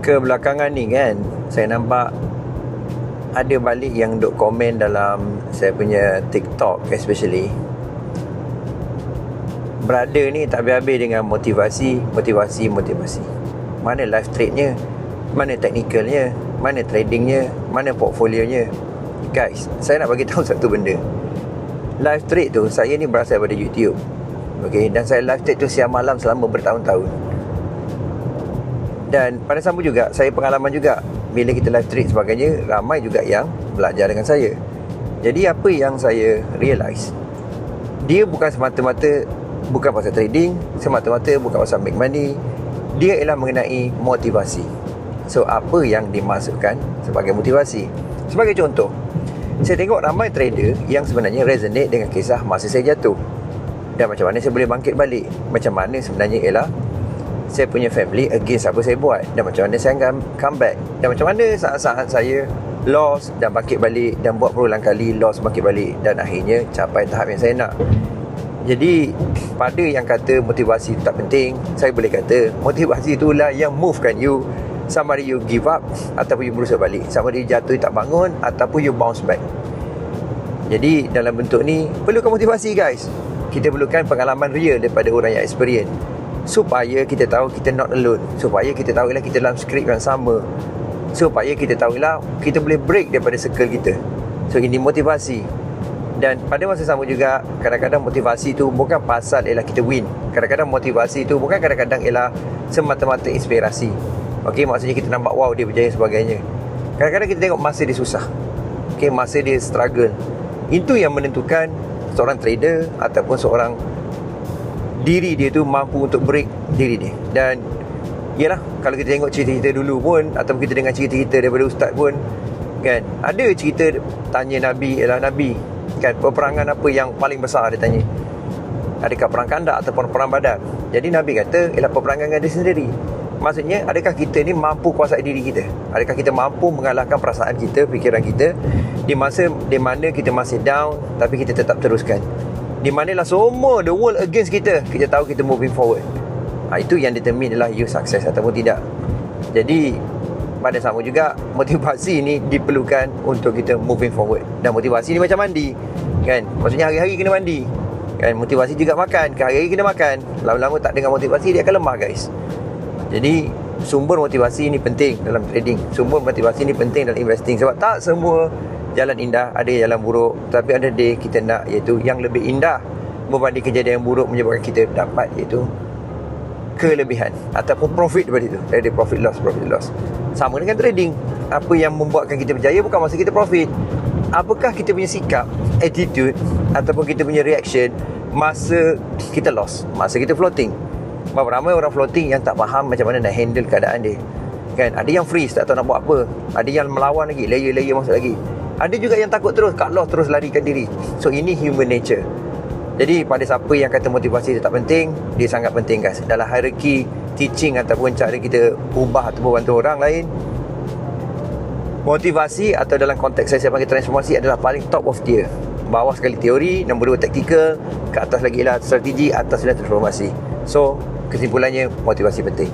Kebelakangan ni kan, saya nampak ada balik yang duk komen dalam saya punya TikTok especially. Brother ni tak habis-habis dengan motivasi. Mana live trade-nya, mana technicalnya, mana tradingnya, mana portfolionya. Guys, saya nak bagi tahu satu benda. Live trade tu, saya ni berasal daripada YouTube. Okay, dan saya live trade tu siang malam selama bertahun-tahun. Dan pada sama juga, saya pengalaman juga. Bila kita live trade sebagainya, ramai juga yang belajar dengan saya. Jadi apa yang saya realise, dia bukan semata-mata bukan pasal trading, semata-mata bukan pasal make money. Dia ialah mengenai motivasi. So apa yang dimasukkan sebagai motivasi? Sebagai contoh, saya tengok ramai trader yang sebenarnya resonate dengan kisah masa saya jatuh, dan macam mana saya boleh bangkit balik. Macam mana sebenarnya ialah saya punya family against apa saya buat, dan macam mana saya come back, dan macam mana saat-saat saya loss dan bangkit balik, dan buat berulang kali loss bangkit balik, dan akhirnya capai tahap yang saya nak. Jadi pada yang kata motivasi itu tak penting, saya boleh kata motivasi itulah yang movekan you. Sama ada you give up ataupun you berusaha balik, sama ada you jatuh tak bangun ataupun you bounce back. Jadi dalam bentuk ni perlukan motivasi guys. Kita perlukan pengalaman real daripada orang yang experience, supaya kita tahu kita not alone, supaya kita tahu ialah kita dalam skrip yang sama, supaya kita tahu ialah kita boleh break daripada circle kita. So ini motivasi. Dan pada masa sama juga, kadang-kadang motivasi tu bukan pasal ialah kita win. Kadang-kadang motivasi tu bukan kadang-kadang ialah semata-mata inspirasi. Okey, maksudnya kita nampak wow dia berjaya sebagainya. Kadang-kadang kita tengok masa dia susah. Okey, masa dia struggle. Itu yang menentukan seorang trader ataupun seorang diri dia tu mampu untuk break diri dia. Dan yalah, kalau kita tengok cerita-cerita dulu pun, ataupun kita dengar cerita-cerita daripada ustaz pun kan, ada cerita tanya Nabi, ialah Nabi kan, peperangan apa yang paling besar dia tanya, adakah perang Khandaq ataupun perang Badar. Jadi Nabi kata ialah peperangan dengan dia sendiri. Maksudnya, adakah kita ni mampu kuasai diri kita? Adakah kita mampu mengalahkan perasaan kita, fikiran kita di masa di mana kita masih down, tapi kita tetap teruskan? Di manalah semua the world against kita, kita tahu kita moving forward. Itu yang determine adalah you sukses ataupun tidak. Jadi pada sama juga, motivasi ni diperlukan untuk kita moving forward. Dan motivasi ni macam mandi kan, maksudnya hari-hari kena mandi kan. Motivasi juga makan, hari-hari kena makan. Lama-lama tak dengan motivasi, dia akan lemah guys. Jadi sumber motivasi ni penting dalam trading, sumber motivasi ni penting dalam investing. Sebab tak semua jalan indah, ada jalan buruk. Tapi ada day kita nak iaitu yang lebih indah berbanding kejadian yang buruk, menyebabkan kita dapat iaitu kelebihan ataupun profit daripada itu. Dari profit loss. Sama dengan trading, apa yang membuatkan kita berjaya bukan masa kita profit, apakah kita punya sikap, attitude ataupun kita punya reaction masa kita loss, masa kita floating. Berapa ramai orang floating yang tak faham macam mana nak handle keadaan dia kan. Ada yang freeze, tak tahu nak buat apa. Ada yang melawan lagi, layer masuk lagi. Ada juga yang takut terus, cut loss, terus larikan diri. So ini human nature. Jadi pada siapa yang kata motivasi itu tak penting, dia sangat penting guys. Dalam hierarki teaching ataupun cara kita ubah ataupun bantu orang lain, motivasi atau dalam konteks saya panggil transformasi adalah paling top of tier. Bawah sekali teori, nombor 2 taktikal, ke atas lagi lah strategi, atas lah transformasi. So kesimpulannya, motivasi penting.